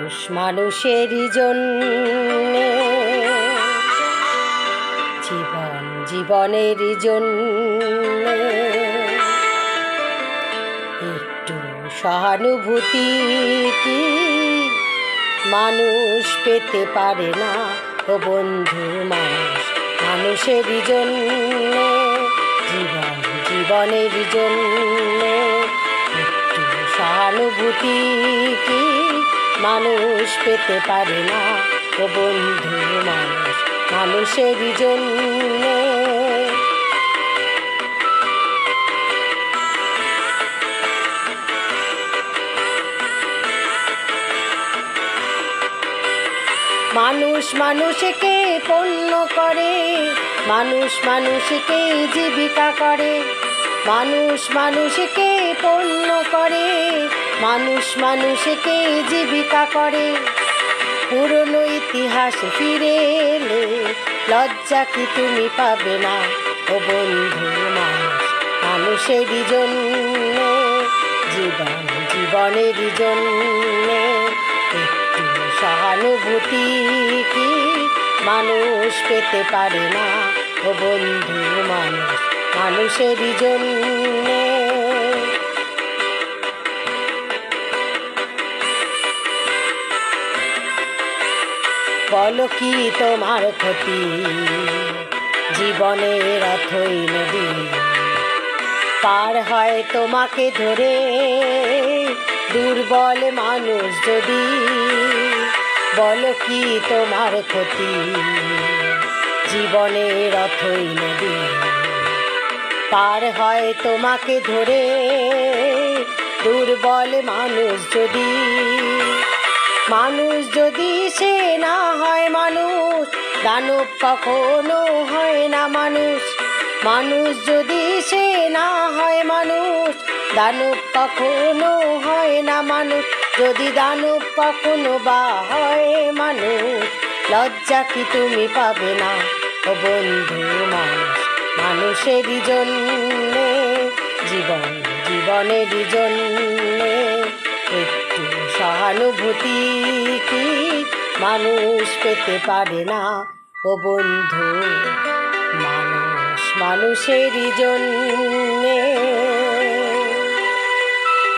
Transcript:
মানুষেরই জন্যে, জীবনের জন্যে একটু সহানুভূতি কি মানুষ পেতে পারে না? ও বন্ধু, মানুষেরই জন্যে, জীবনের জন্যে একটু সহানুভূতি কি মানুষ পেতে পারে না? ও বন্ধু, মানুষেরই জন্যে। মানুষ মানুষকে পণ্য করে, মানুষ মানুষকে জীবিকা করে, মানুষ মানুষকে পণ্য করে, মানুষ মানুষকে জীবিকা করে। পুরনো ইতিহাস ফিরে এলে লজ্জা কি তুমি পাবে না? ও বন্ধু, মানুষেরই জন্যে, জীবনের জন্যে একটু সহানুভূতি কি মানুষ পেতে পারে না? ও বন্ধু, মানুষেরই জন্যে। বলো কি তোমার ক্ষতি? জীবনের অথই নদী পার হয় তোমাকে ধরে দুর্বল মানুষ যদি। বলো কি তোমার ক্ষতি? জীবনের অথই নদী পার হয় তোমাকে ধরে দুর্বল মানুষ যদি। মানুষ যদি সে না হয় মানুষ, দানব কখনো হয় না মানুষ। মানুষ যদি সে না হয় মানুষ, দানব কখনো হয় না মানুষ। যদি দানব কখনো বা হয় মানুষ, লজ্জা কি তুমি পাবে না? ও বন্ধু, মানুষেরই জন্যে, জীবনের জন্যে একটু সহানুভূতি কি মানুষ পেতে পারে না? ও বন্ধু, মানুষেরই জন্যে।